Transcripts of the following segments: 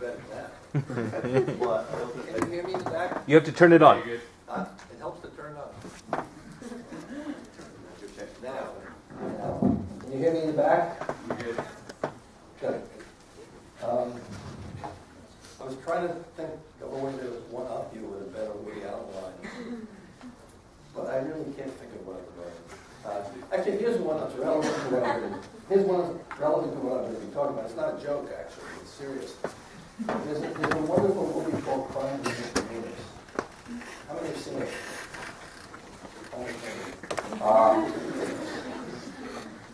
better than that. What? Can you hear me in the back? You have to turn it on. It helps to turn on. Now, can you hear me in the back? Good. Good. I was trying to think of a way to one-up you with a better Woody Allen line, but I really can't think of one at the moment. Actually, here's one that's relevant to what I'm going to. Here's one that's relevant to what I'm going to be talking about. It's not a joke, actually. It's serious. There's a wonderful movie called Crime and Misdemeanors. How many have seen it?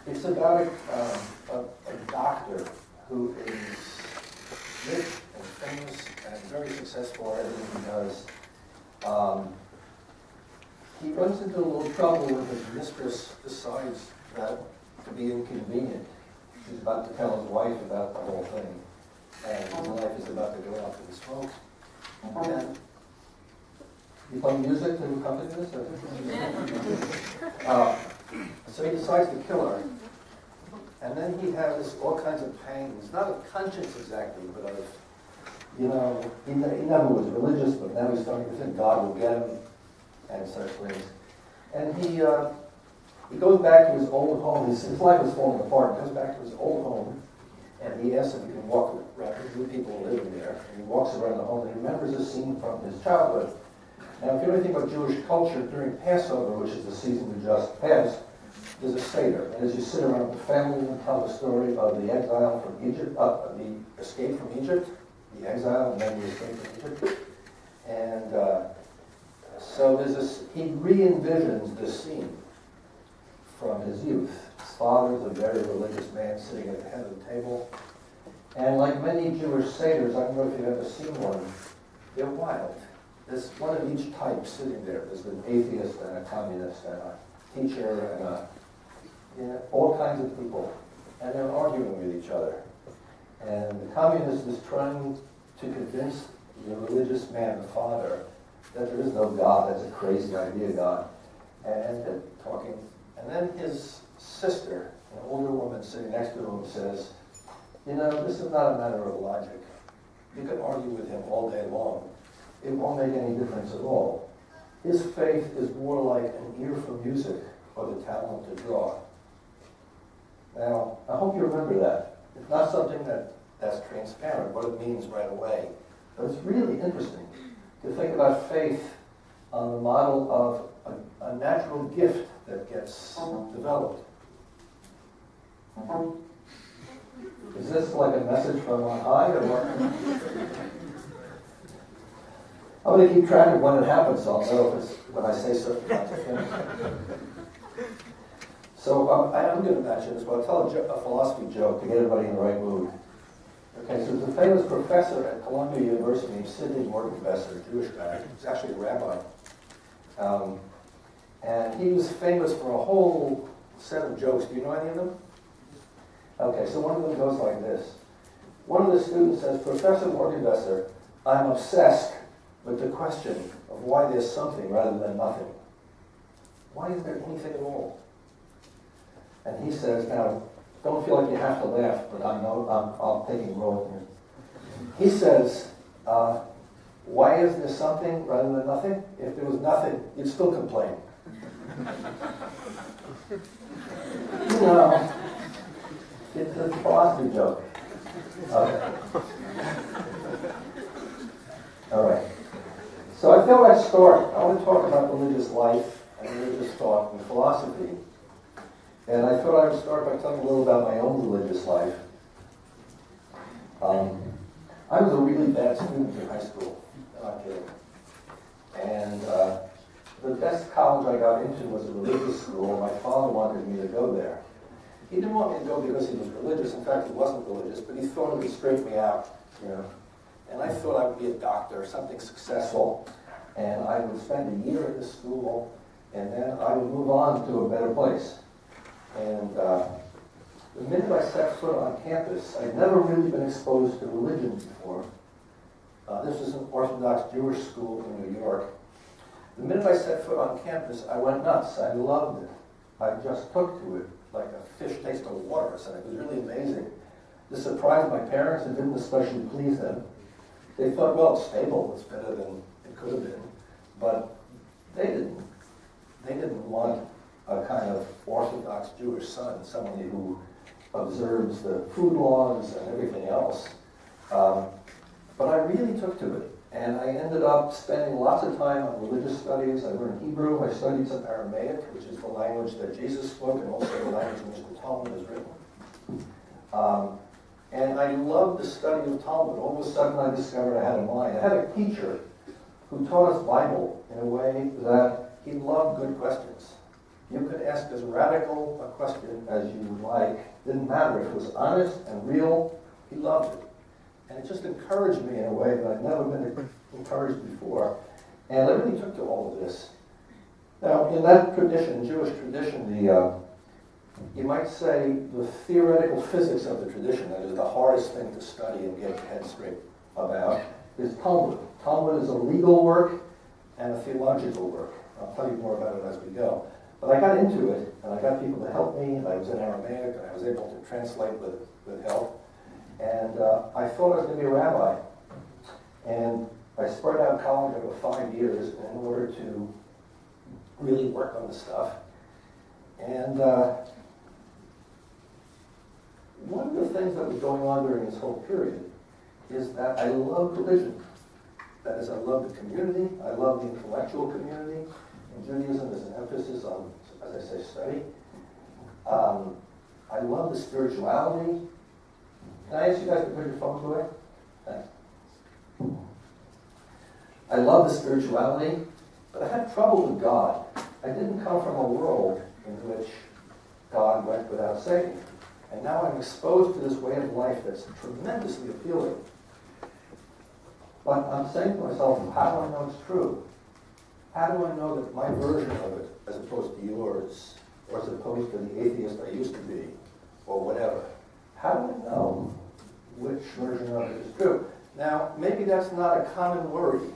It's about a doctor who is rich and famous and very successful at everything he does. He runs into a little trouble when his mistress decides that to be inconvenient. He's about to tell his wife about the whole thing, and his wife is about to go out to the smoke. And you play music to accompany this? So he decides to kill her. And then he has all kinds of pains, not of conscience exactly, but of, you know, he never was religious, but now he's starting to think God will get him, and such things. And he goes back to his old home. His life is falling apart. He goes back to his old home, and he asks if he can walk around. There's people living there. And he walks around the home, and he remembers a scene from his childhood. Now, if you know anything about Jewish culture, during Passover, which is the season we just passed, there's a Seder. And as you sit around with the family and tell the story of the exile from Egypt, the escape from Egypt, the exile, and then the escape from Egypt. And so there's this, he re-envisions this scene from his youth. His father is a very religious man sitting at the head of the table. And like many Jewish Seders, I don't know if you've ever seen one, they're wild. There's one of each type sitting there. There's an atheist and a communist and a teacher and all kinds of people. And they're arguing with each other. And the communist is trying to convince the religious man, the father, that there is no God. That's a crazy idea, God. And they're talking. And then his sister, an older woman sitting next to him, says, you know, this is not a matter of logic. You can argue with him all day long. It won't make any difference at all. His faith is more like an ear for music or the talent to draw. Now, I hope you remember that. It's not something that's transparent, what it means right away. But it's really interesting to think about faith on the model of a natural gift that gets developed. Is this like a message from on high or what? I'm going to keep track of when it happens, so I'll know if it's when I say certain kinds of things. So I'm going to mention this, but I'll tell a philosophy joke to get everybody in the right mood. Okay, so there's a famous professor at Columbia University named Sidney Morgenbesser, a Jewish guy. He's actually a rabbi. And he was famous for a whole set of jokes. Do you know any of them? Okay, so one of them goes like this. One of the students says, Professor Morgenbesser, I'm obsessed with the question of why there's something rather than nothing. Why is there anything at all? And he says, now, don't feel like you have to laugh, but I'm taking role here. He says, why is there something rather than nothing? If there was nothing, you'd still complain. You know, it's a philosophy joke. Okay. All right. So I thought I'd start. I want to talk about religious life and religious thought and philosophy. And I thought I would start by telling a little about my own religious life. I was a really bad student in high school. I'm not kidding. And the best college I got into was a religious school. My father wanted me to go there. He didn't want me to go because he was religious. In fact, he wasn't religious, but he thought it would straighten me out, you know. And I thought I would be a doctor, something successful. And I would spend a year at this school, and then I would move on to a better place. And the minute I set foot on campus, I'd never really been exposed to religion before. This was an Orthodox Jewish school in New York. The minute I set foot on campus, I went nuts. I loved it. I just took to it like a fish takes to water or something. It was really amazing. This surprised my parents and didn't especially please them. They thought, well, it's stable, it's better than it could have been. But they didn't. They didn't want a kind of Orthodox Jewish son, somebody who observes the food laws and everything else. But I really took to it. And I ended up spending lots of time on religious studies. I learned Hebrew. I studied some Aramaic, which is the language that Jesus spoke, and also the language in which the Talmud is written. And I loved the study of Talmud. All of a sudden, I discovered I had a mind. I had a teacher who taught us Bible in a way that he loved good questions. You could ask as radical a question as you would like. Didn't matter if it was honest and real. He loved it. And it just encouraged me in a way that I'd never been encouraged before. And I really took to all of this. Now, in that tradition, Jewish tradition, you might say the theoretical physics of the tradition, that is the hardest thing to study and get your head straight about, is Talmud. Talmud is a legal work and a theological work. I'll tell you more about it as we go. But I got into it, and I got people to help me, and I was in Aramaic, and I was able to translate with help. And I thought I was going to be a rabbi. And I spread out college over 5 years in order to really work on the stuff. And one of the things that was going on during this whole period is that I loved religion. That is, I love the community, I love the intellectual community. In Judaism, there's an emphasis on, as I say, study. I love the spirituality. Can I ask you guys to put your phones away? Thanks. I love the spirituality, but I had trouble with God. I didn't come from a world in which God went without saving. And now I'm exposed to this way of life that's tremendously appealing. But I'm saying to myself, how do I know it's true? How do I know that my version of it, as opposed to yours, or as opposed to the atheist I used to be, or whatever? How do I know which version of it is true? Now, maybe that's not a common worry.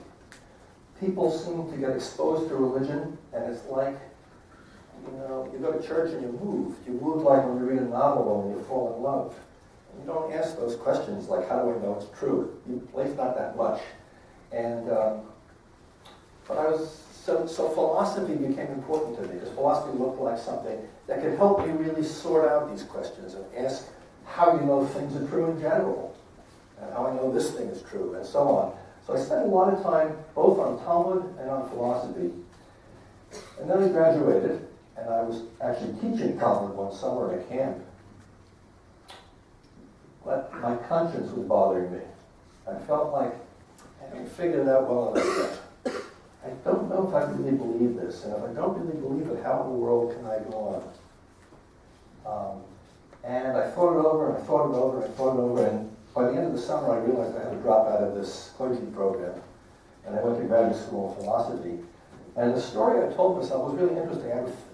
People seem to get exposed to religion, and it's like, you know, you go to church and you move. You move like when you read a novel or when you fall in love. And you don't ask those questions like, how do I know it's true? Life's not that much. And, but I was, so philosophy became important to me, because philosophy looked like something that could help me really sort out these questions and ask how you know things are true in general, and how I know this thing is true, and so on. So I spent a lot of time both on Talmud and on philosophy. And then I graduated, and I was actually teaching Talmud one summer at a camp. But my conscience was bothering me. I felt like I hadn't figured it out well enough yet. I don't know if I really believe this, and if I don't really believe it, how in the world can I go on? And I thought it over, and I thought it over, and I thought it over, and by the end of the summer I realized I had to drop out of this clergy program, and I went to graduate school in philosophy. And the story I told myself was really interesting.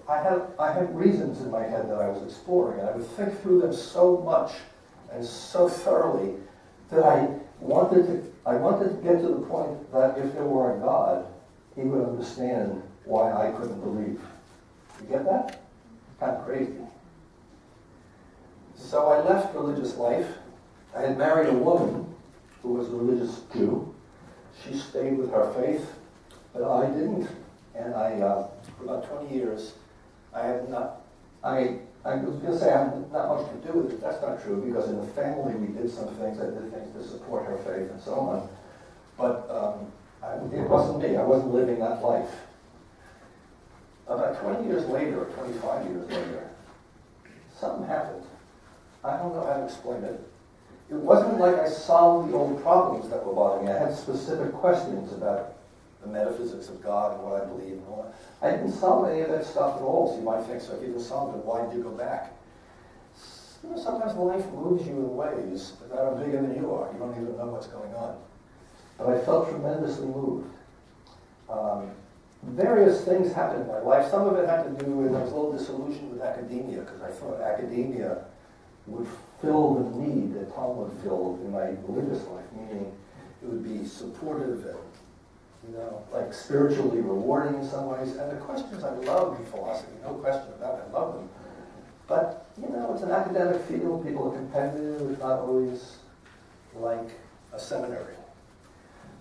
I had reasons in my head that I was exploring, and I would think through them so much and so thoroughly that I wanted to get to the point that if there were a God, he would understand why I couldn't believe. You get that? Kind of crazy. So I left religious life. I had married a woman who was a religious Jew. She stayed with her faith, but I didn't. And for about 20 years, I was going to say I had not much to do with it. That's not true, because in the family we did some things. I did things to support her faith and so on. But it wasn't me. I wasn't living that life. About 20 years later, or 25 years later, something happened. I don't know how to explain it. It wasn't like I solved the old problems that were bothering me. I had specific questions about the metaphysics of God and what I believe and all that. I didn't solve any of that stuff at all, so you might think, so if you didn't solve it, why did you go back? You know, sometimes life moves you in ways that are bigger than you are. You don't even know what's going on. But I felt tremendously moved. Various things happened in my life. Some of it had to do with, I was a little disillusioned with academia, because I thought academia would fill the need that Talmud filled in my religious life, meaning it would be supportive and, you know, like spiritually rewarding in some ways. And the questions I love in philosophy, no question about it, I love them. But, you know, it's an academic field, people are competitive, it's not always like a seminary.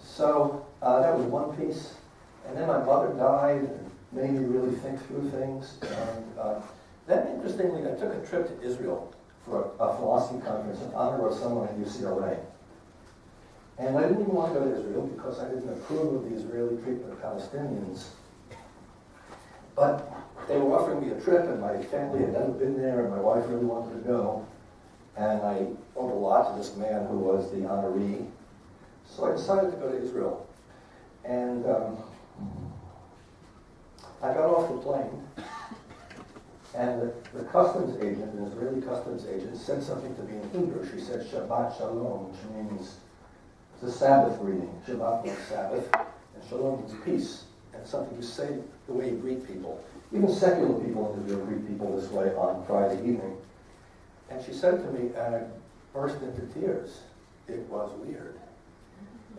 So that was one piece. And then my mother died and made me really think through things. And then, interestingly, I took a trip to Israel for a philosophy conference in honor of someone at UCLA. And I didn't even want to go to Israel because I didn't approve of the Israeli treatment of Palestinians. But they were offering me a trip, and my family had never been there, and my wife really wanted to go. And I owed a lot to this man who was the honoree. So I decided to go to Israel. And I got off the plane, and the customs agent, an Israeli customs agent, said something to me in Hebrew. She said, Shabbat Shalom, which means it's a Sabbath greeting. Shabbat means Sabbath, and Shalom means peace. And it's something you say the way you greet people. Even secular people in Israel greet people this way on Friday evening. And she said to me, and I burst into tears. It was weird.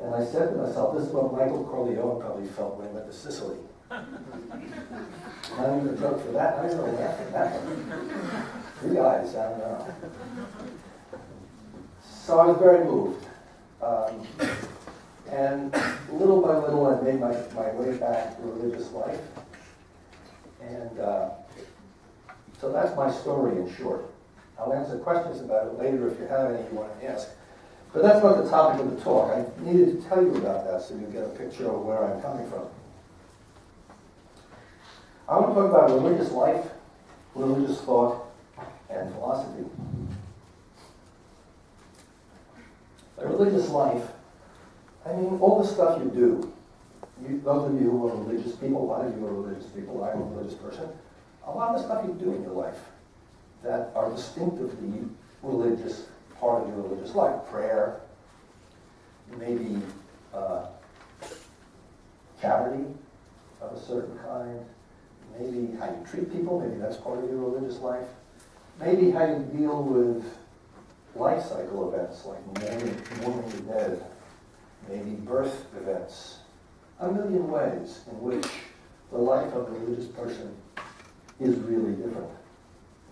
And I said to myself, this is what Michael Corleone probably felt when he went to Sicily. Not even a joke for that, not even a laugh for that one. You guys, I don't know. So I was very moved. And little by little I made my way back to religious life. And so that's my story in short. I'll answer questions about it later if you have any you want to ask. But that's not the topic of the talk. I needed to tell you about that so you get a picture of where I'm coming from. I want to talk about religious life, religious thought, and philosophy. A religious life, I mean, all the stuff you do. Those of you who are religious people, a lot of you are religious people, I'm a religious person. A lot of the stuff you do in your life that are distinctively religious, part of your religious life. Prayer, maybe charity of a certain kind, maybe how you treat people, maybe that's part of your religious life. Maybe how you deal with life cycle events like mourning the dead, maybe birth events. A million ways in which the life of a religious person is really different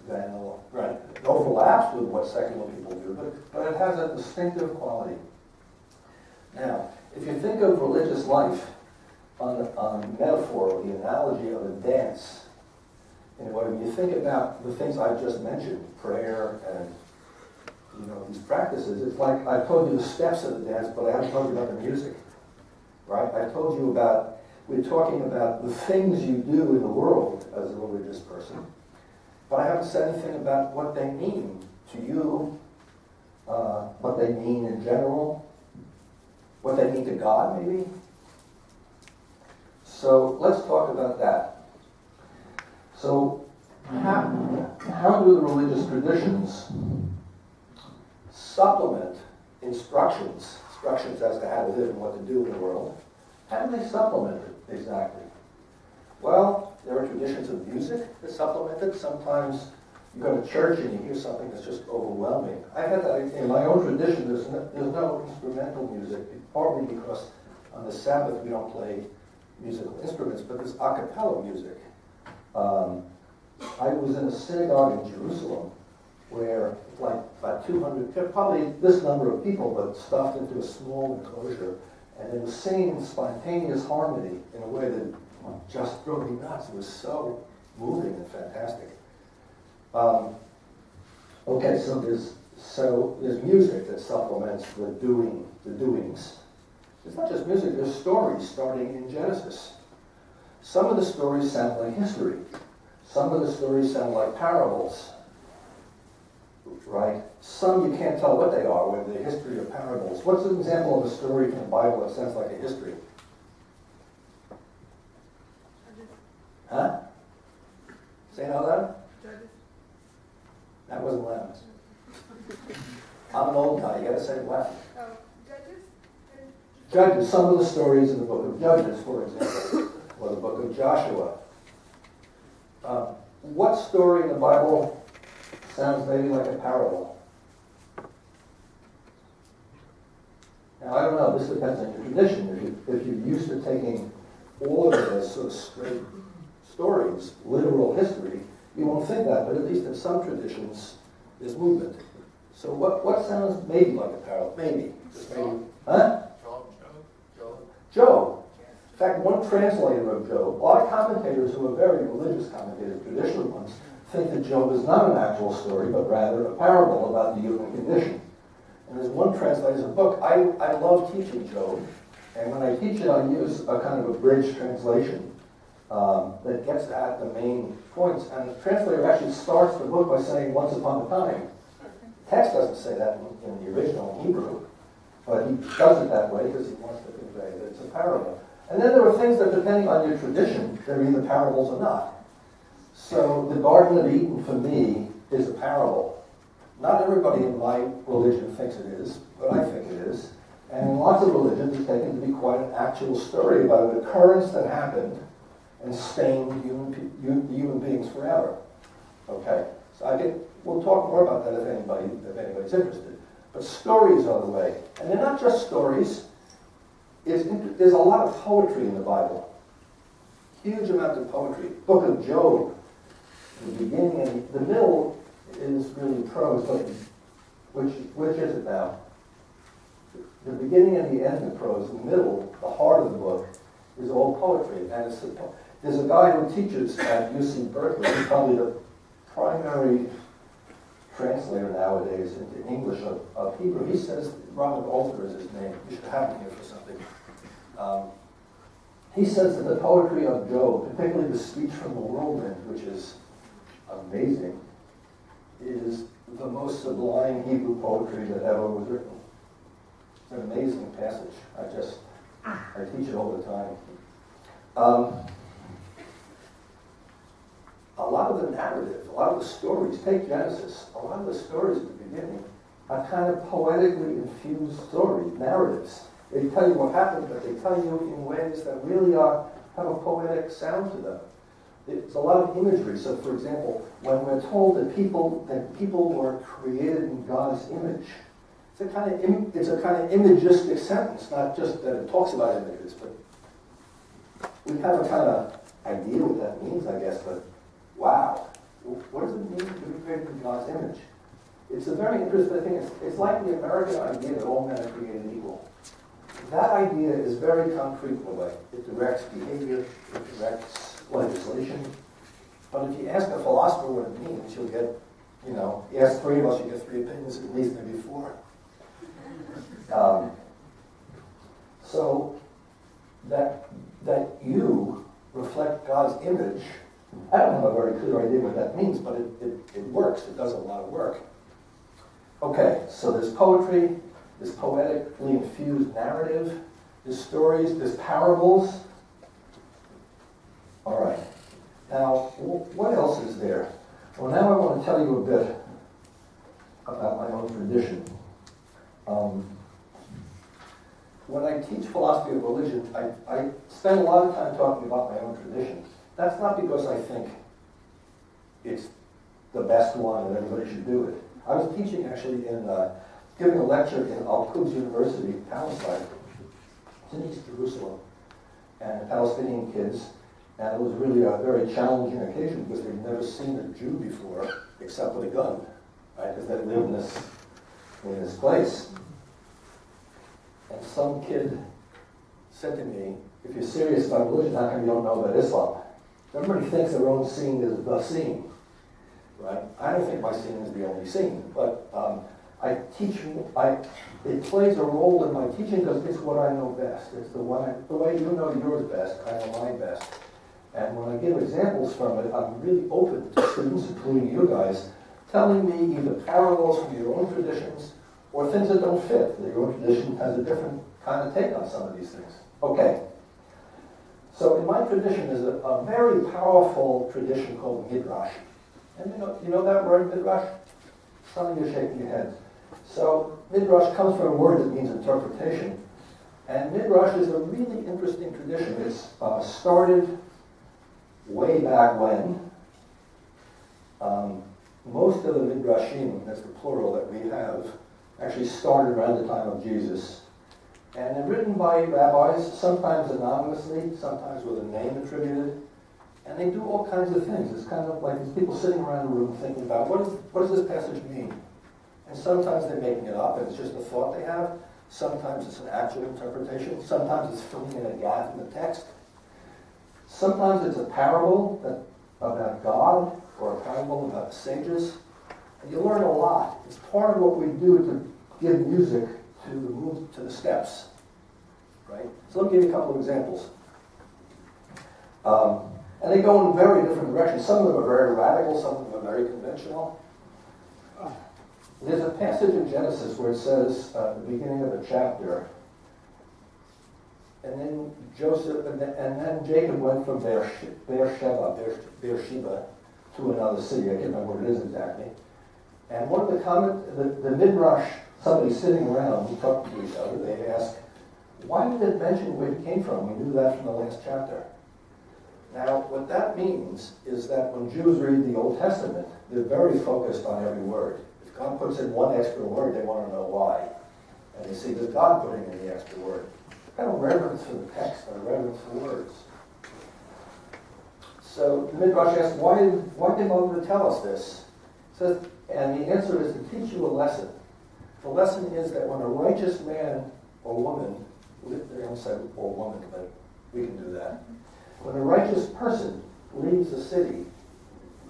than, right, it overlaps with what secular people do, but it has a distinctive quality. Now, if you think of religious life on the metaphor or the analogy of a dance, when you think about the things I've just mentioned, prayer and these practices, it's like I told you the steps of the dance, but I haven't told you about the music, right? I told you about, we're talking about the things you do in the world as a religious person, but I haven't said anything about what they mean to you, what they mean in general, what they mean to God, maybe. So let's talk about that. So how do the religious traditions supplement instructions as to how to live and what to do in the world? How do they supplement it exactly? Well, there are traditions of music that supplement it. Sometimes you go to church and you hear something that's just overwhelming. I had that in my own tradition. There's no instrumental music, partly because on the Sabbath we don't play musical instruments, but there's a cappella music. I was in a synagogue in Jerusalem where like about 200, probably this number of people, but stuffed into a small enclosure, and they were singing spontaneous harmony in a way that just drove me nuts. It was so moving and fantastic. Okay, so there's music that supplements the doings. It's not just music, there's stories starting in Genesis. Some of the stories sound like history. Some of the stories sound like parables, right? Some you can't tell what they are, whether they're history or parables. What's an example of a story from the Bible that sounds like a history? Huh? Say it out loud? Judges. That wasn't loud. I'm an old guy, you gotta say it loud. Judges, some of the stories in the book of Judges, for example, or the book of Joshua. What story in the Bible sounds maybe like a parable? Now, I don't know, this depends on your tradition. If you're used to taking all of it as sort of straight stories, literal history, you won't think that, but at least in some traditions, there's movement. So what sounds maybe like a parable? Maybe. Just maybe. Huh? Job. In fact, one translator of Job, a lot of commentators who are very religious commentators, traditional ones, think that Job is not an actual story, but rather a parable about the human condition. And there's one translator's book. I love teaching Job, and when I teach it, I use a kind of a bridge translation that gets at the main points. And the translator actually starts the book by saying, once upon a time. The text doesn't say that in the original Hebrew, but he does it that way because he wants to convey that it's a parable. And then there are things that, depending on your tradition, they're either parables or not. So the Garden of Eden, for me, is a parable. Not everybody in my religion thinks it is, but I think it is. And in lots of religions, it's taken to be quite an actual story about an occurrence that happened and stained human beings forever. Okay, so we'll talk more about that if anybody's interested. But stories are the way. And they're not just stories. There's a lot of poetry in the Bible. Huge amount of poetry. Book of Job, the beginning and the middle is really prose, but which is it now? The beginning and the end of prose, the middle, the heart of the book, is all poetry. And there's a guy who teaches at UC Berkeley, he's probably the primary translator nowadays into English of Hebrew. He says, Robert Alter is his name, you should have him here for something. He says that the poetry of Job, particularly the speech from the whirlwind, which is amazing, is the most sublime Hebrew poetry that ever was written. It's an amazing passage. I teach it all the time. A lot of the narrative, a lot of the stories, take Genesis, a lot of the stories at the beginning are kind of poetically infused stories, narratives. They tell you what happened, but they tell you in ways that really have a poetic sound to them. It's a lot of imagery. So, for example, when we're told that people were created in God's image, it's a kind of imagistic sentence, not just that it talks about images, but we have a kind of idea what that means, I guess, but wow, what does it mean to be created in God's image? It's a very interesting thing. It's like the American idea that all men are created equal. That idea is very concrete in a way. It directs behavior, it directs legislation. But if you ask a philosopher what it means, you'll get, you ask three of us, you get three opinions, at least maybe four. So that you reflect God's image, I don't have a very clear idea what that means, but it works. It does a lot of work. Okay, so there's poetry, there's poetically infused narrative, there's stories, there's parables. All right. Now, what else is there? Well, now I want to tell you a bit about my own tradition. When I teach philosophy of religion, I spend a lot of time talking about my own tradition. That's not because I think it's the best one and everybody should do it. I was teaching actually giving a lecture in Al-Quds University, Palestine. It's in East Jerusalem, and Palestinian kids. And it was really a very challenging occasion because they'd never seen a Jew before, except with a gun, right? Because they live in this place. And some kid said to me, "If you're serious about religion, how come you don't know about Islam?" Everybody thinks their own scene is the scene, right? I don't think my scene is the only scene, but it plays a role in my teaching because it's what I know best. It's the way you know yours best, I know mine best. And when I give examples from it, I'm really open to students, including you guys, telling me either parallels from your own traditions or things that don't fit, that your own tradition has a different kind of take on some of these things. Okay. So in my tradition is a very powerful tradition called Midrash. And you know that word, Midrash? Some of you are shaking your heads. So Midrash comes from a word that means interpretation. And Midrash is a really interesting tradition. It's started way back when. Most of the Midrashim, that's the plural that we have, actually started around the time of Jesus. And they're written by rabbis, sometimes anonymously, sometimes with a name attributed. And they do all kinds of things. It's kind of like these people sitting around a room thinking about what does this passage mean? And sometimes they're making it up and it's just a thought they have. Sometimes it's an actual interpretation. Sometimes it's filling in a gap in the text. Sometimes it's a parable about God or a parable about the sages. And you learn a lot. It's part of what we do to give music to the steps. Right? So let me give you a couple of examples. And they go in very different directions. Some of them are very radical, some of them are very conventional. There's a passage in Genesis where it says, at the beginning of the chapter, and then Jacob went from Beersheba to another city. I can't remember what it is exactly. And one of the Midrash, somebody sitting around, talking to each other, they ask, why did it mention where he came from? We knew that from the last chapter. Now, what that means is that when Jews read the Old Testament, they're very focused on every word. If God puts in one extra word, they want to know why. And they see, does God putting in the extra word? Kind of reverence for the text and reverence for words. So the Midrash asks, why did Moses tell us this? It says, and the answer is to teach you a lesson. The lesson is that when a righteous man or woman, they're going to say or woman, but we can do that. When a righteous person leaves a city,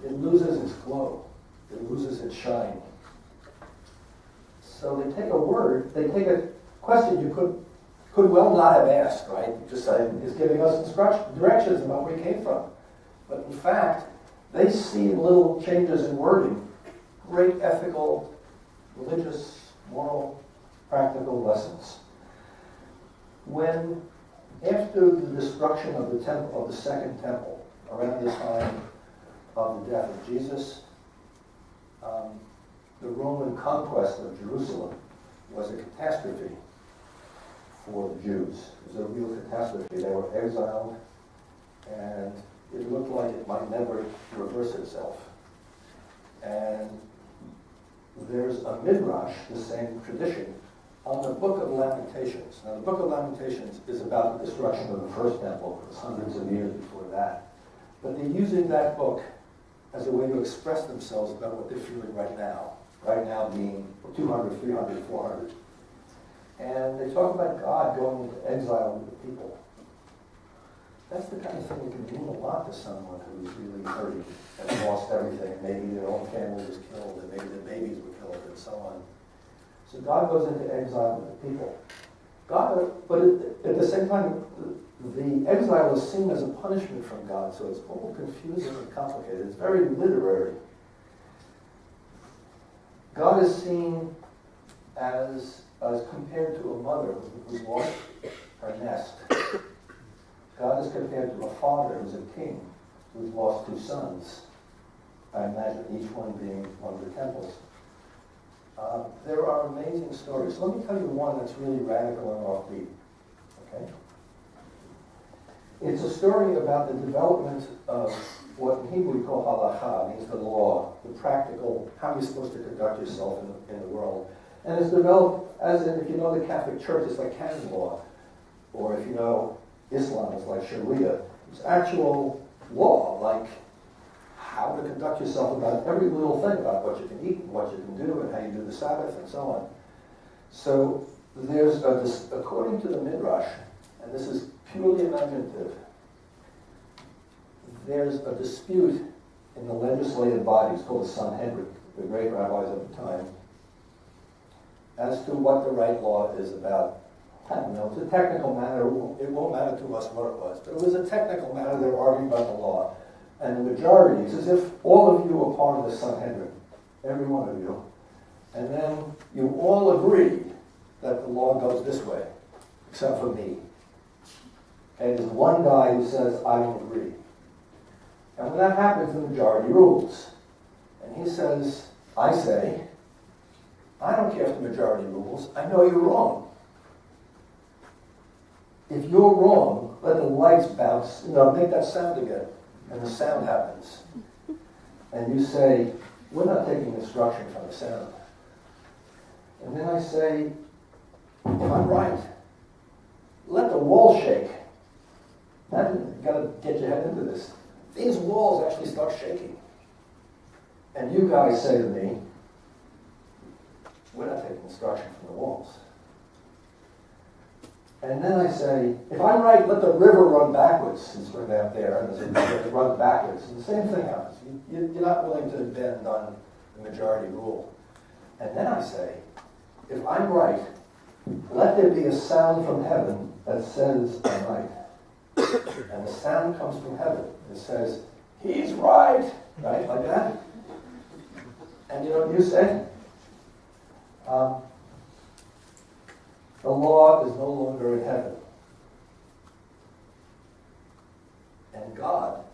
it loses its glow. It loses its shine. So they take a word, they take a question you could well not have asked, right? You just say, he's giving us directions about where he came from. But in fact, they see little changes in wording, great ethical, religious, moral, practical lessons. When, after the destruction of the temple, of the second temple, around the time of the death of Jesus, the Roman conquest of Jerusalem was a catastrophe for the Jews. It was a real catastrophe. They were exiled, and it looked like it might never reverse itself. And there's a midrash, the same tradition, on the Book of Lamentations. Now, the Book of Lamentations is about the destruction of the first temple. It was hundreds of years before that. But they're using that book as a way to express themselves about what they're feeling right now. Right now being 200, 300, 400. And they talk about God going into exile with the people. That's the kind of thing that can mean a lot to someone who's really hurting and lost everything. Maybe their own family was killed, and maybe their babies were killed, and so on. So God goes into exile with the people. But at the same time, the exile is seen as a punishment from God, so it's all confusing and complicated. It's very literary. God is seen as compared to a mother who's lost her nest. God is compared to a father who's a king who's lost 2 sons. I imagine each one being one of the temples. There are amazing stories. So let me tell you one that's really radical and offbeat. Okay? It's a story about the development of what in Hebrew we call halakha, means the law, the practical, how you're supposed to conduct yourself in the world. And it's developed as in, if you know the Catholic Church, it's like canon law. Or if you know Islam, it's like Sharia. It's actual law, like how to conduct yourself about every little thing, about what you can eat, and what you can do, and how you do the Sabbath, and so on. So there's, according to the Midrash, and this is purely imaginative, there's a dispute in the legislative bodies called the Sanhedrin, the great rabbis of the time, as to what the right law is about. I don't know, it's a technical matter. It won't matter to us what it was, but it was a technical matter. They were arguing about the law. And the majority, it's as if all of you are part of the Sanhedrin, every one of you. And then you all agree that the law goes this way, except for me. And there's one guy who says, I don't agree. And when that happens, the majority rules. And he says, I say, I don't care if the majority rules. I know you're wrong. If you're wrong, let the lights bounce, make that sound again. And the sound happens. And you say, we're not taking instruction from the sound. And then I say, if I'm right, let the wall shake. Now you've got to get your head into this. These walls actually start shaking. And you guys say to me, we're not taking instruction from the walls. And then I say, if I'm right, let the river run backwards, since we're down there, and there's a river that runs backwards. And the same thing happens. You're not willing to bend on the majority rule. And then I say, if I'm right, let there be a sound from heaven that says I'm right. And the sound comes from heaven. It says, he's right, right, like that. And you know what you say? The law is no longer in heaven. And God,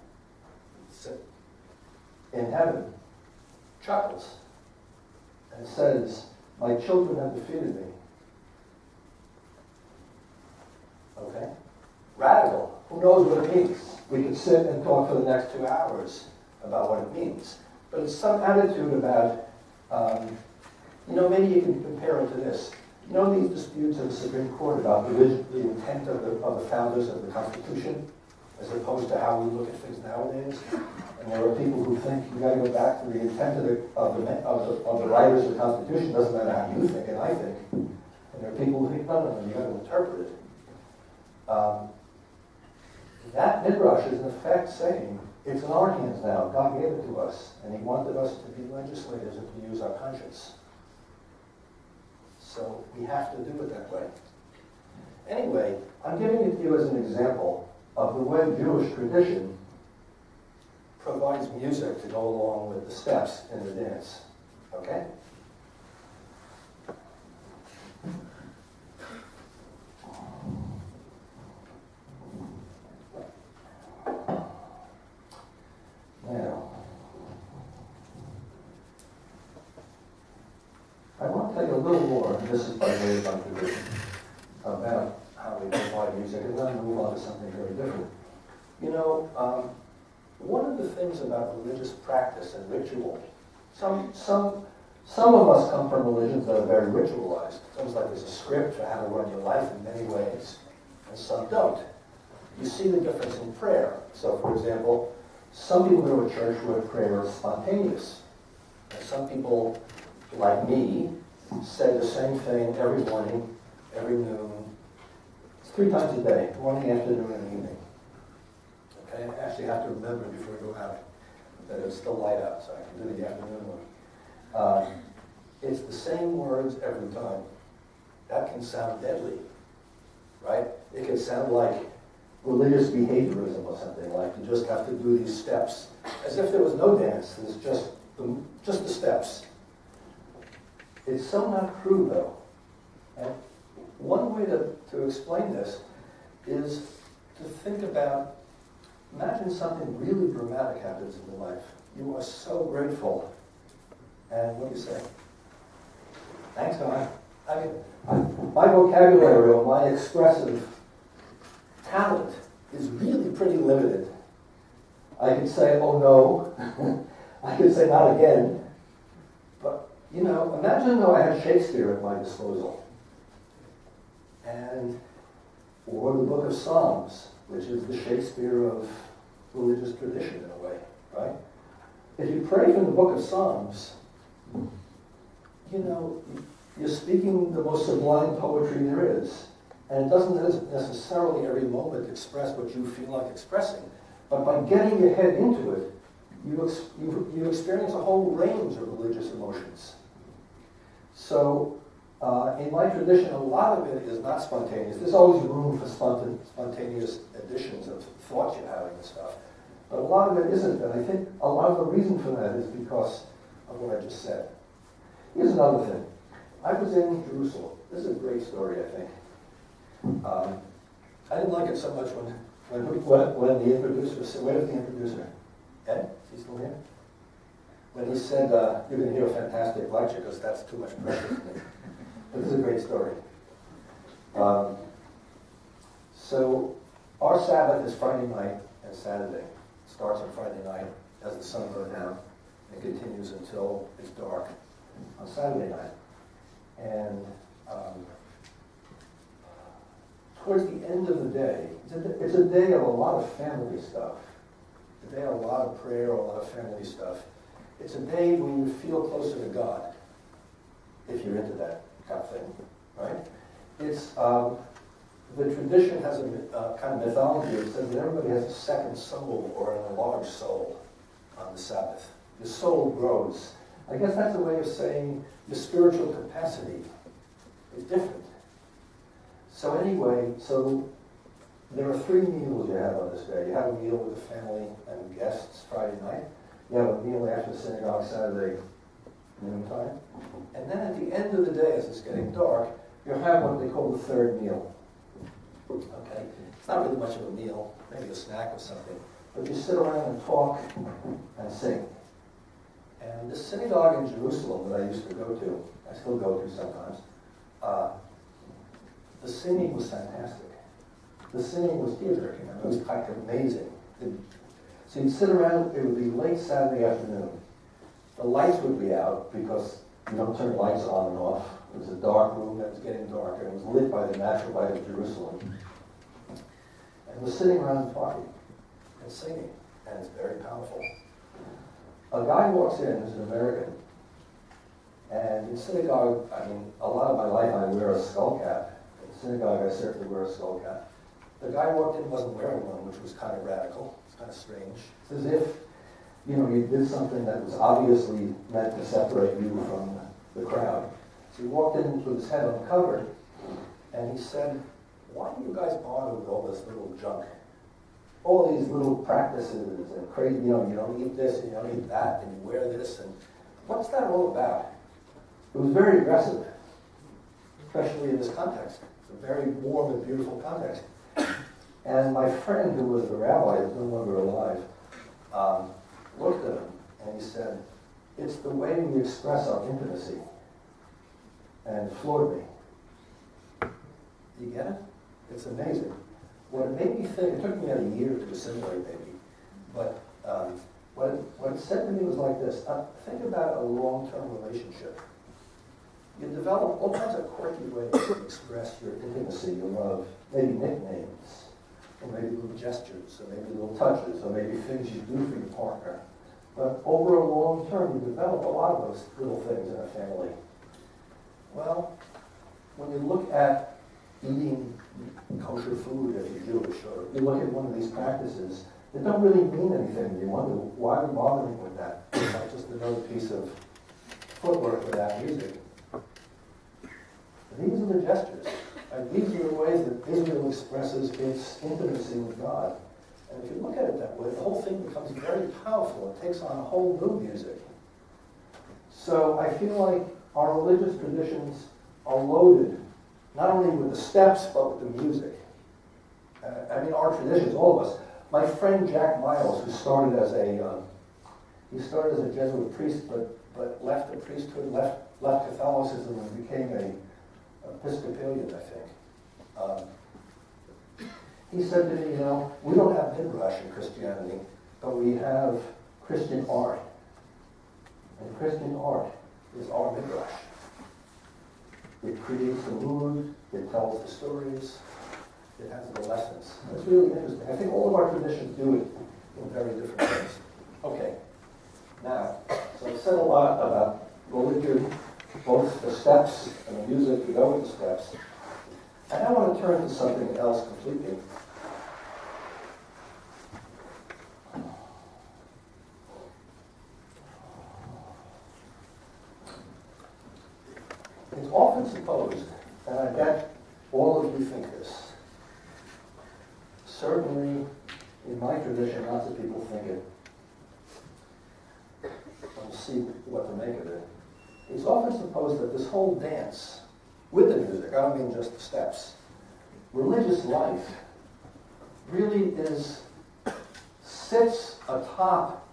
in heaven, chuckles and says, my children have defeated me. Okay? Radical. Who knows what it means? We could sit and talk for the next 2 hours about what it means. But it's some attitude about, maybe you can compare it to this. You know these disputes in the Supreme Court about the intent of the founders of the Constitution, as opposed to how we look at things nowadays? And there are people who think you got to go back to the intent of the writers of the Constitution. Doesn't matter how you think and I think. And there are people who think, no, you got to interpret it. That midrash is in effect saying, it's in our hands now. God gave it to us, and he wanted us to be legislators and to use our conscience. So we have to do it that way. Anyway, I'm giving it to you as an example of the way Jewish tradition provides music to go along with the steps in the dance. Okay? Now, I want to tell you a little more, and this is by way of introduction, about how we provide music, and then move on to something very different. You know, one of the things about religious practice and ritual, some of us come from religions that are very ritualized. It's almost like there's a script for how to run your life in many ways, and some don't. You see the difference in prayer. So, for example, some people go to a church where prayer is spontaneous. And some people, like me, say the same thing every morning, every noon. It's 3 times a day, morning, afternoon, and evening. Okay, I actually have to remember before I go out that it's still light out, so I can do the afternoon one. It's the same words every time. That can sound deadly, right? It can sound like religious behaviorism or something, like you just have to do these steps, as if there was no dance. There's just the steps. It's so not true, though. And one way to explain this is to think about, imagine something really dramatic happens in your life. You are so grateful. And what do you say? Thanks, God. I mean, my vocabulary or my expressive talent is really pretty limited. I could say, oh no. I could say, not again. But, imagine though I had Shakespeare at my disposal. Or the book of Psalms, which is the Shakespeare of religious tradition in a way, right? If you pray from the book of Psalms, you're speaking the most sublime poetry there is. And it doesn't necessarily every moment express what you feel like expressing. But by getting your head into it, you experience a whole range of religious emotions. So, in my tradition, a lot of it is not spontaneous. There's always room for spontaneous additions of thoughts you're having and stuff. But a lot of it isn't. And I think a lot of the reason for that is because of what I just said. Here's another thing. I was in Jerusalem. This is a great story, I think. I didn't like it so much when the introducer said, where's the introducer? Ed? Is he still here? When he said, you're going to hear a fantastic lecture because that's too much pressure for me. But this is a great story. So our Sabbath is Friday night and Saturday. It starts on Friday night as the sun goes down and continues until it's dark on Saturday night. And towards the end of the day, it's a day of a lot of family stuff. A day of a lot of prayer, a lot of family stuff. It's a day when you feel closer to God, if you're into that kind of thing, right? It's the tradition has a kind of mythology that says that everybody has a second soul or an enlarged soul on the Sabbath. Your soul grows. I guess that's a way of saying your spiritual capacity is different. So anyway, so there are 3 meals you have on this day. You have a meal with the family and guests Friday night. You have a meal after the synagogue Saturday noontime. And then at the end of the day, as it's getting dark, you'll have what they call the 3rd meal. Okay? It's not really much of a meal, maybe a snack or something. But you sit around and talk and sing. And the synagogue in Jerusalem that I used to go to, I still go to sometimes, the singing was fantastic. The singing was tear-jerking. It was kind of amazing. So you'd sit around, it would be late Saturday afternoon. The lights would be out because you don't turn lights on and off. It was a dark room that was getting darker. It was lit by the natural light of Jerusalem. And we're sitting around talking and singing, and it's very powerful. A guy walks in who's an American, and in synagogue, I mean, a lot of my life I wear a skull cap. In synagogue, I certainly wear a skull cap. The guy walked in, wasn't wearing one, which was kind of radical. It's kind of strange. It's as if, you know, you did something that was obviously meant to separate you from the crowd. So he walked in with his head uncovered, and he said, "Why do you guys bother with all this little junk? All these little practices and crazy, you know, you don't eat this and you don't eat that and you wear this, and what's that all about?" It was very aggressive, especially in this context. It's a very warm and beautiful context. And my friend, who was the rabbi, who's no longer alive, looked at him and he said, "It's the way we express our intimacy," and floored me. You get it? It's amazing. What it made me think, it took me a year to assimilate maybe, but what it said to me was like this: think about a long-term relationship. You develop all kinds of quirky ways to express your intimacy, your love, maybe nicknames, or maybe little gestures, or maybe little touches, or maybe things you do for your partner. But over a long term, you develop a lot of those little things in a family. Well, when you look at eating kosher food if you're Jewish, or you look at one of these practices, they don't really mean anything. You wonder, why are we bothering with that? It's not just another piece of footwork without music. These are the gestures. These are the ways that Israel expresses its intimacy with God. And if you look at it that way, the whole thing becomes very powerful. It takes on a whole new music. So I feel like our religious traditions are loaded, not only with the steps, but with the music. I mean, our traditions, all of us. My friend Jack Miles, who started as a Jesuit priest, but left the priesthood, left Catholicism, and became a Episcopalian, I think. He said to me, you know, we don't have midrash in Christianity, but we have Christian art. And Christian art is our midrash. It creates the mood, it tells the stories, it has the lessons. It's really interesting. I think all of our traditions do it in very different ways. Okay, now, so I've said a lot about religion, both the steps and the music to go with the steps. And I want to turn to something else completely. It's often supposed, and I bet all of you think this, certainly in my tradition, lots of people think it. We'll see what to make of it. It's often supposed that this whole dance, with the music, I don't mean just the steps, religious life really sits atop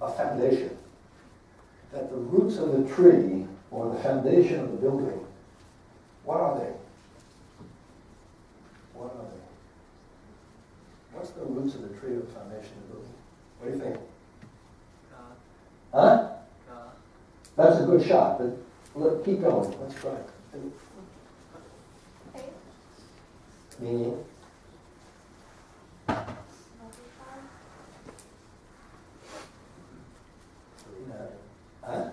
a foundation. That the roots of the tree, or the foundation of the building, what are they? What are they? What's the roots of the tree or the foundation of the building? What do you think? God. Huh? God. That's a good shot, but look, keep going. Let's try. Faith. Meaning? Huh?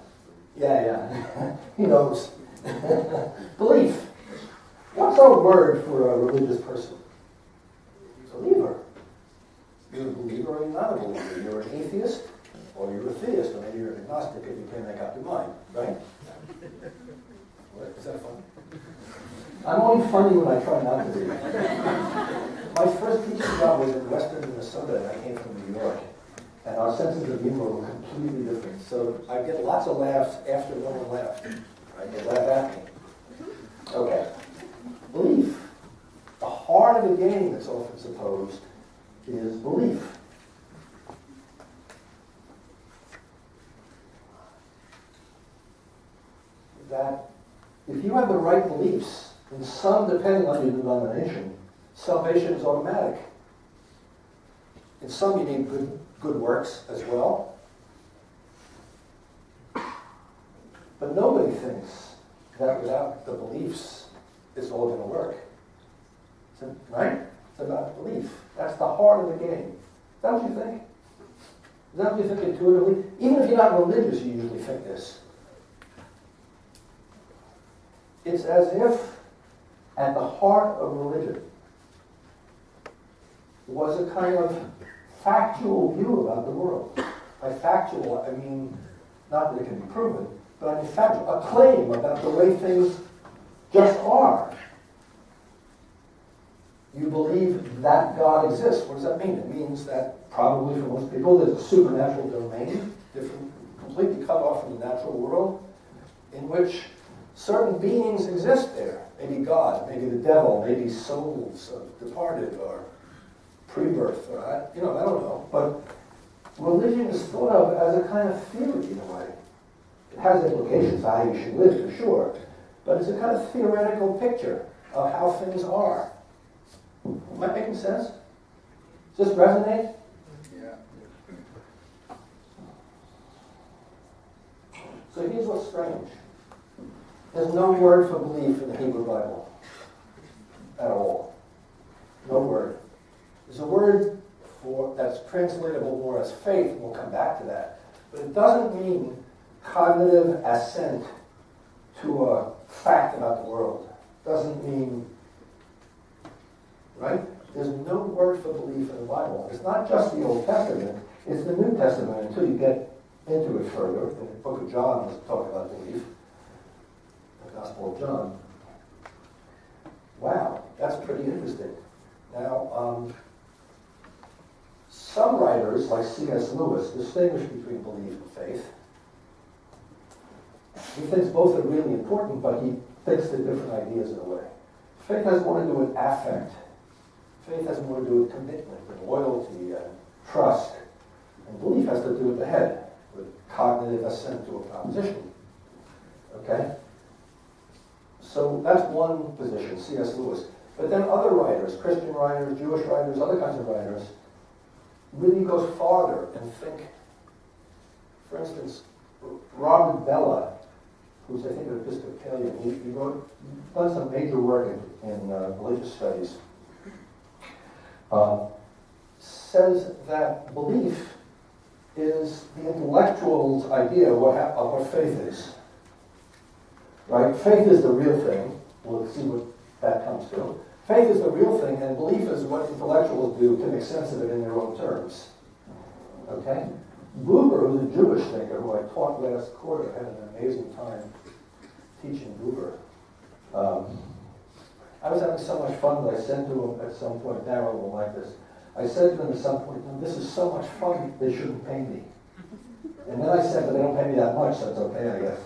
Yeah. He knows. Belief. What's our word for religious person? Believer. You're a believer or you're not a believer. You're an atheist or you're a theist, or maybe you're an agnostic if you can't make up your mind, right? What? Is that fun? I'm only funny when I try not to be. My first teaching job was in western Minnesota, and I came from New York. And our senses of humor were completely different. So I get lots of laughs after no one laughed. Right? They laugh at me. Okay. Belief. The heart of the game that's often supposed is belief. That if you have the right beliefs, in some, depending on your denomination, salvation is automatic. In some, you need good works as well. But nobody thinks that without the beliefs, it's all going to work. Right? It's about belief. That's the heart of the game. Is that what you think? Is that what you think intuitively? Even if you're not religious, you usually think this. It's as if at the heart of religion was a kind of factual view about the world. By factual, I mean, not that it can be proven, but I mean factual, a claim about the way things just are. You believe that God exists. What does that mean? It means that probably for most people there's a supernatural domain, different, completely cut off from the natural world, in which certain beings exist there. Maybe God, maybe the devil, maybe souls of departed or pre-birth, or I don't know. But religion is thought of as a kind of theory in a way. It has implications for how you should live, for sure. But it's a kind of theoretical picture of how things are. Am I making sense? Does this resonate? Yeah. So here's what's strange. There's no word for belief in the Hebrew Bible at all. No word. There's a word that's translatable more as faith, and we'll come back to that. But it doesn't mean cognitive assent to a fact about the world. It doesn't mean, right? There's no word for belief in the Bible. It's not just the Old Testament, it's the New Testament until you get into it further. In the book of John, let's talk about belief. The Gospel of John. Wow, that's pretty interesting. Now, some writers, like C.S. Lewis, distinguish between belief and faith. He thinks both are really important, but he thinks they're different ideas in a way. Faith has more to do with affect. Faith has more to do with commitment and loyalty and trust. And belief has to do with the head, with cognitive assent to a proposition. Okay? So that's one position, C.S. Lewis. But then other writers, Christian writers, Jewish writers, other kinds of writers, really goes farther and think. For instance, Robert Bella, who's I think an Episcopalian, he done some major work in religious studies, says that belief is the intellectual's idea of what faith is. Right? Faith is the real thing. We'll see what that comes to. Faith is the real thing, and belief is what intellectuals do to make sense of it in their own terms. Okay? Buber, who's a Jewish thinker, who I taught last quarter, had an amazing time teaching Buber. I was having so much fun that I said to him at some point, Darryl will like this, I said to him at some point, this is so much fun, they shouldn't pay me. And then I said, but they don't pay me that much, so it's okay, I guess.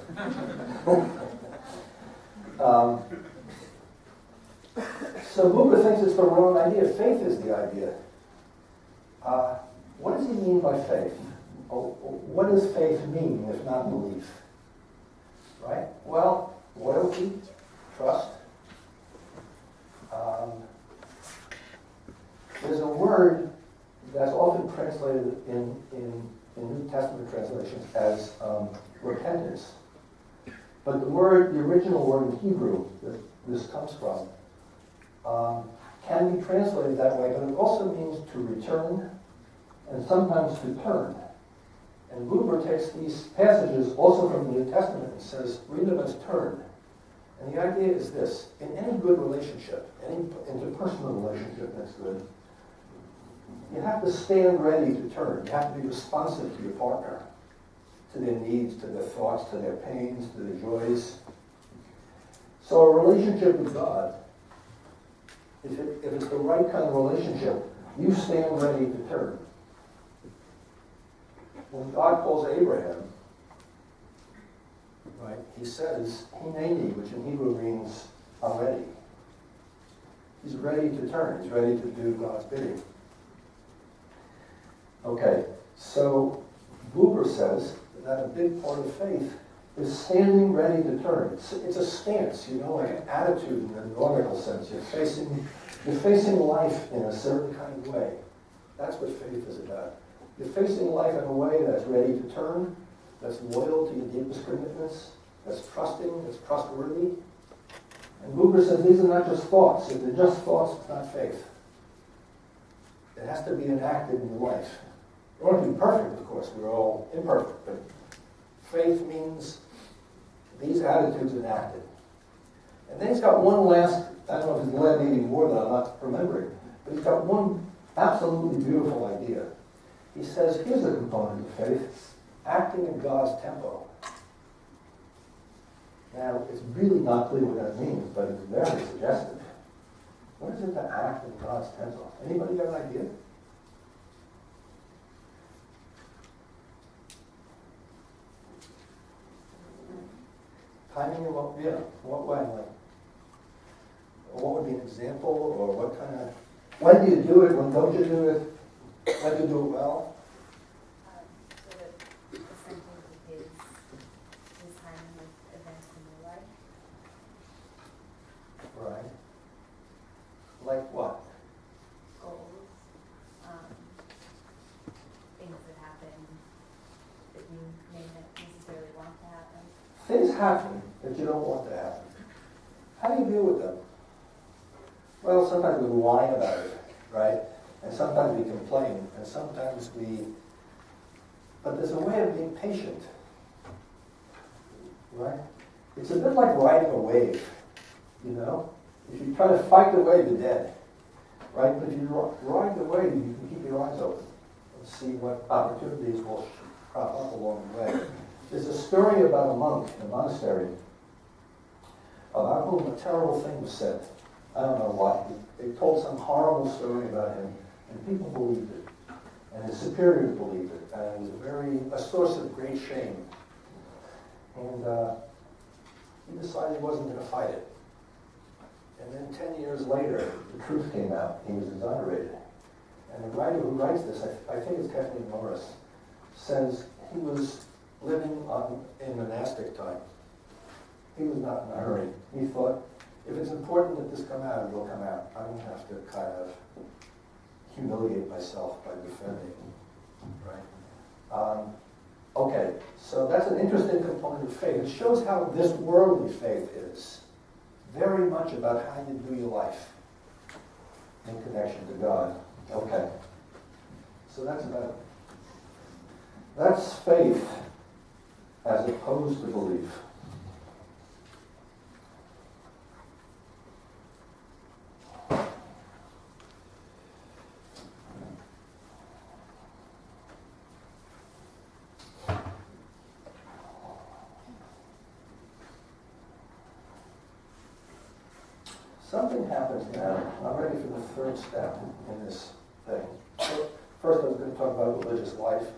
So Buber thinks it's the wrong idea. Faith is the idea. What does he mean by faith? What does faith mean, if not belief? Right? Well, loyalty, trust. There's a word that's often translated in New Testament translations as repentance. But the original word in Hebrew that this comes from, can be translated that way, but it also means to return and sometimes to turn. And Buber takes these passages also from the New Testament and says, read them as turn. And the idea is this: in any good relationship, any interpersonal relationship that's good, you have to stand ready to turn. You have to be responsive to your partner, to their needs, to their thoughts, to their pains, to their joys. So a relationship with God, if it's the right kind of relationship, you stand ready to turn. When God calls Abraham, right, he says, Hineni, which in Hebrew means, I'm ready. He's ready to turn. He's ready to do God's bidding. Okay, so Buber says that a big part of faith is standing ready to turn. It's a stance, like an attitude in the nautical sense. You're facing life in a certain kind of way. That's what faith is about. You're facing life in a way that's ready to turn, that's loyal to your deepest commitments, that's trusting, that's trustworthy. And Buber says these are not just thoughts. If they're just thoughts, it's not faith. It has to be enacted in your life. You want to be perfect, of course. We're all imperfect. But faith means these attitudes enacted. And then he's got one last, I don't know if he's led any more that I'm not remembering, but he's got one absolutely beautiful idea. He says, here's a component of faith, acting in God's tempo. Now, it's really not clear what that means, but it's very suggestive. What is it to act in God's tempo? Anybody got an idea? Timing in what way? Like, what would be an example, or what kind of, when do you do it, when don't you do it, when do you do it well? So that essentially his timing with events in your life. Right. Like what? Goals, things that happen that you may not necessarily want to happen. Things happen that you don't want to happen. How do you deal with them? Well, sometimes we whine about it, right? And sometimes we complain, and sometimes but there's a way of being patient, right? It's a bit like riding a wave, If you try to fight the wave, you're dead, right? But if you ride the wave, you can keep your eyes open and see what opportunities will crop up along the way. There's a story about a monk in a monastery about whom a terrible thing was said. I don't know why. They told some horrible story about him, and people believed it. And his superiors believed it. And it was a source of great shame. And he decided he wasn't going to fight it. And then 10 years later, the truth came out. He was exonerated. And the writer who writes this, I think it's Kathleen Norris, says he was living in monastic time. He was not in a hurry. He thought, if it's important that this come out, it will come out. I don't have to kind of humiliate myself by defending, right? Okay, so that's an interesting component of faith. It shows how this worldly faith is very much about how you do your life in connection to God. Okay, so that's faith as opposed to belief. Something happens now. I'm ready for the third step in this thing. First, I was going to talk about religious life,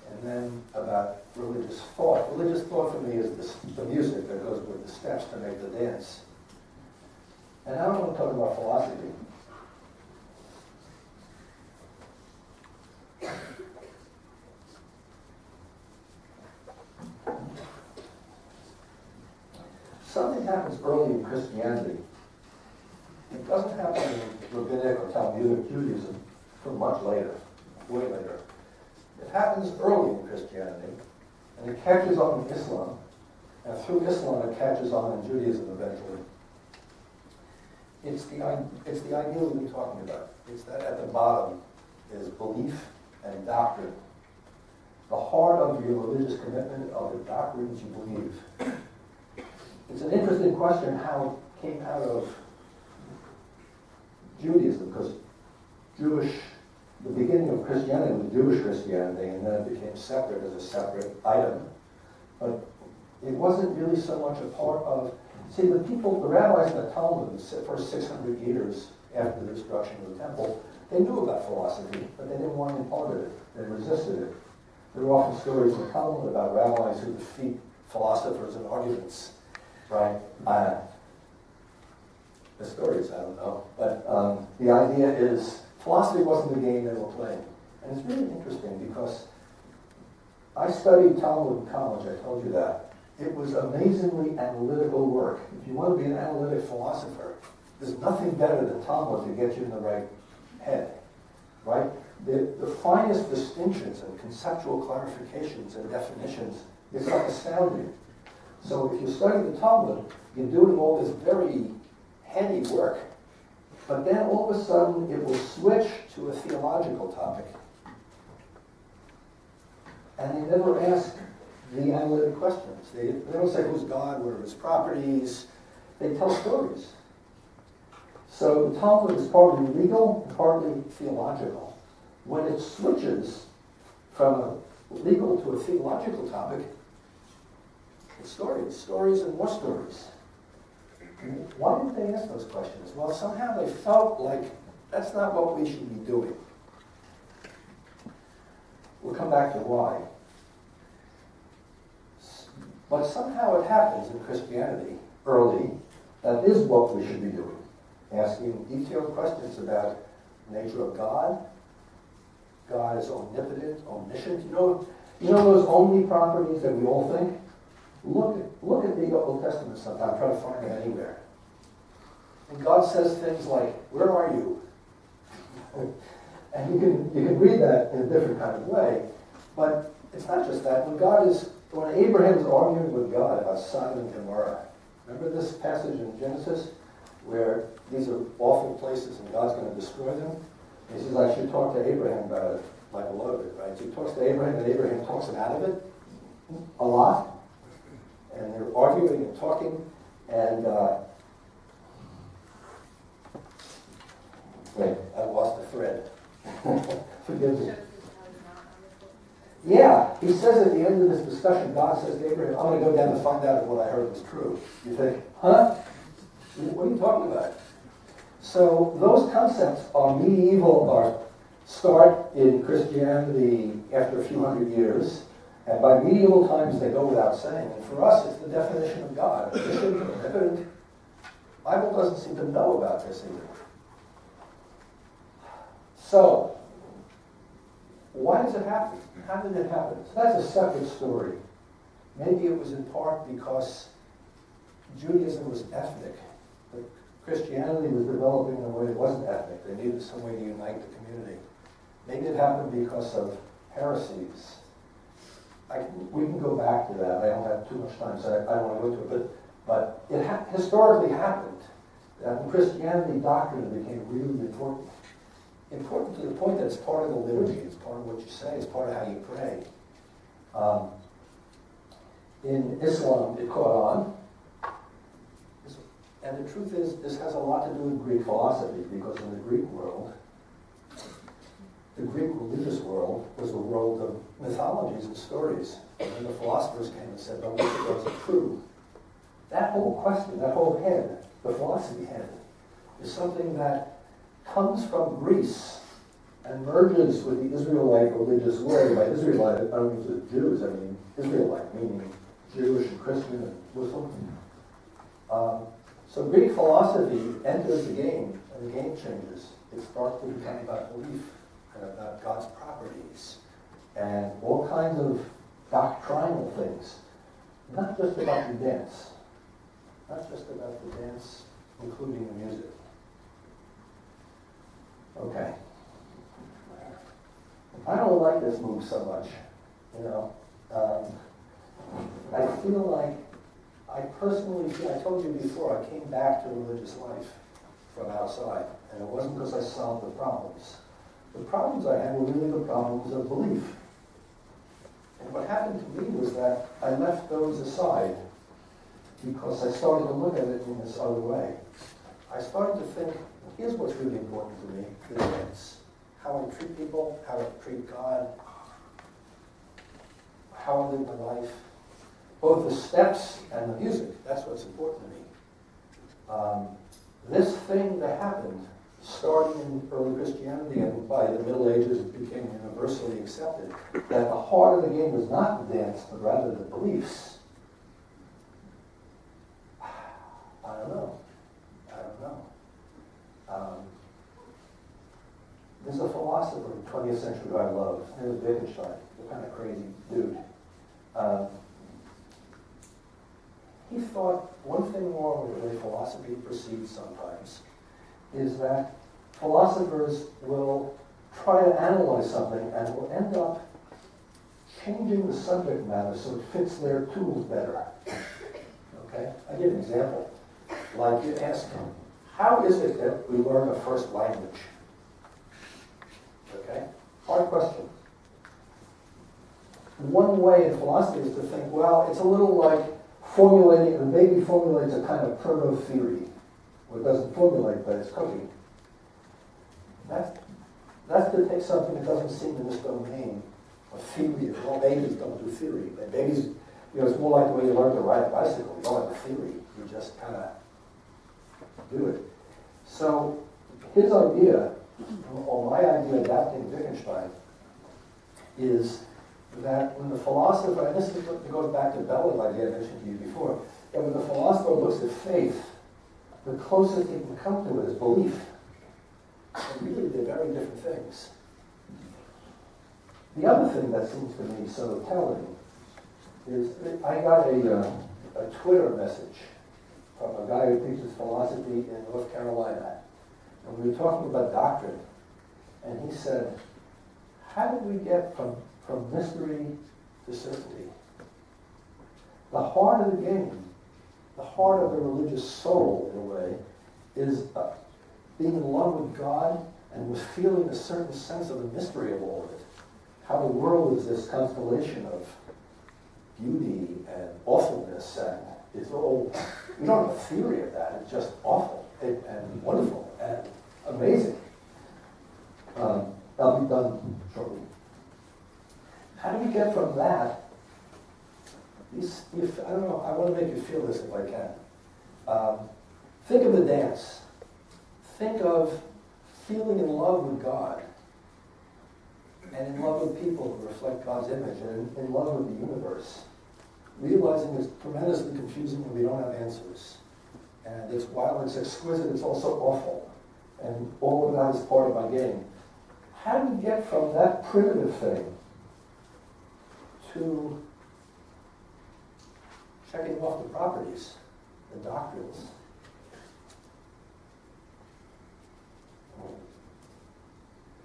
and then about religious thought. Religious thought for me is the music that goes with the steps to make the dance. And now I want to talk about philosophy. Something happens early in Christianity. It doesn't happen in Rabbinic or Talmudic Judaism until much later, way later. It happens early in Christianity, and it catches on in Islam, and through Islam it catches on in Judaism eventually. It's the ideal we've been talking about. It's that at the bottom is belief and doctrine. The heart of your religious commitment are the doctrines you believe. It's an interesting question how it came out of Judaism, because the beginning of Christianity was Jewish Christianity, and then it became separate as a separate item. But it wasn't really so much a part of, see, the rabbis in the Talmud, the first 600 years after the destruction of the temple, they knew about philosophy, but they didn't want any part of it. They resisted it. There were often stories in the Talmud about rabbis who defeat philosophers in arguments, right? The stories, I don't know. But the idea is philosophy wasn't the game they were playing. And it's really interesting because I studied Talmud in college, I told you that. It was amazingly analytical work. If you want to be an analytic philosopher, there's nothing better than Talmud to get you in the right head, right? The finest distinctions and conceptual clarifications and definitions is like astounding. So if you study the Talmud, you're doing all this very heady work, but then all of a sudden it will switch to a theological topic. And they never ask the analytic questions. They don't say who's God, what are his properties. They tell stories. So the Talmud is partly legal and partly theological. When it switches from a legal to a theological topic, it's stories and more stories. Why did they ask those questions? Well, somehow they felt like that's not what we should be doing. We'll come back to why. But somehow it happens in Christianity early that is what we should be doing. Asking detailed questions about the nature of God. God is omnipotent, omniscient. You know those only properties that we all think? Look at the Old Testament sometime, try to find them anywhere. And God says things like, "Where are you?" And you can read that in a different kind of way. But it's not just that. When Abraham is arguing with God about Sodom and Gomorrah, remember this passage in Genesis where these are awful places and God's going to destroy them? He says, I should talk to Abraham about it, my beloved, right? So he talks to Abraham, and Abraham talks him out of it a lot. And they're arguing and talking, and wait, I lost the thread. Forgive me. Yeah, he says at the end of this discussion, God says to Abraham, I'm going to go down to find out if what I heard was true. You think, huh? What are you talking about? So those concepts are medieval, or start in Christianity after a few hundred years, and by medieval times they go without saying. And for us, it's the definition of God. The Bible doesn't seem to know about this either. So, why does it happen? How did it happen? So that's a separate story. Maybe it was in part because Judaism was ethnic. But Christianity was developing in a way that wasn't ethnic. They needed some way to unite the community. Maybe it happened because of heresies. We can go back to that. I don't have too much time, so I don't want to go to it. But it historically happened that in Christianity, doctrine became really important. Important to the point that it's part of the liturgy, it's part of what you say, it's part of how you pray. In Islam, it caught on. And the truth is, this has a lot to do with Greek philosophy, because in the Greek world, the Greek religious world was the world of mythologies and stories. And then the philosophers came and said, no, which of those are true? That whole question, that whole head, the philosophy head, is something that comes from Greece and merges with the Israelite religious world. By Israelite, I don't mean just Jews, I mean Israelite, meaning Jewish and Christian and Muslim. So Greek philosophy enters the game, and the game changes. It starts to become about belief and about God's properties and all kinds of doctrinal things. Not just about the dance. Not just about the dance, including the music. Okay. I don't like this move so much, you know. I feel like, I personally feel, I told you before, I came back to religious life from outside, and it wasn't because I solved the problems. The problems I had were really the problems of belief. And what happened to me was that I left those aside because I started to look at it in this other way. I started to think, here's what's really important to me, the dance. How I treat people, how I treat God, how I live my life. Both the steps and the music, that's what's important to me. This thing that happened, starting in early Christianity and by the Middle Ages it became universally accepted, that the heart of the game was not the dance, but rather the beliefs. I don't know. There's a philosopher in the 20th century who I love. His name was Wittstein, a kind of crazy dude. He thought one thing wrong with the way philosophy proceeds sometimes is that philosophers will try to analyze something and will end up changing the subject matter so it fits their tools better. Okay? I'll give an example. Like you ask him, how is it that we learn a first language? Okay? Hard question. One way in philosophy is to think, well, it's a little like formulating, a baby formulates a kind of proto-theory. Well, it doesn't formulate, but it's cooking. That's to take something that doesn't seem in this domain of theory. Well, babies don't do theory. But babies, it's more like the way you learn to ride a bicycle. You don't have a theory. You just kind of do it. So his idea, or my idea adapting Wittgenstein, is that when the philosopher, and this goes back to Bella's idea I mentioned to you before, that when the philosopher looks at faith, the closest he can come to it is belief. And really, they're very different things. The other thing that seems to me so telling is I got a Twitter message from a guy who teaches philosophy in North Carolina. And we were talking about doctrine. And he said, how did we get from mystery to certainty? The heart of the game, the heart of the religious soul, in a way, is being in love with God and with feeling a certain sense of the mystery of all of it. How the world is this constellation of beauty and awfulness, and it's all, we don't have a theory of that, it's just awful and wonderful and amazing. That'll be done shortly. How do we get from that? I don't know, I want to make you feel this if I can. Think of the dance. Think of feeling in love with God and in love with people who reflect God's image and in love with the universe. Realizing it's tremendously confusing when we don't have answers. And it's, while it's exquisite, it's also awful. And all of that is part of my game. How do we get from that primitive thing to checking off the properties, the doctrines?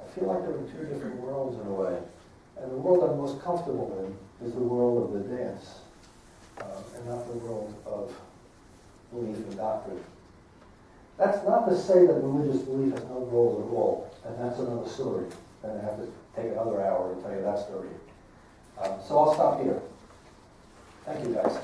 I feel like they're in two different worlds in a way. And the world I'm most comfortable in is the world of the dance, and not the world of belief and doctrine. That's not to say that religious belief has no role at all, and that's another story. And I have to take another hour to tell you that story. So I'll stop here. Thank you, guys.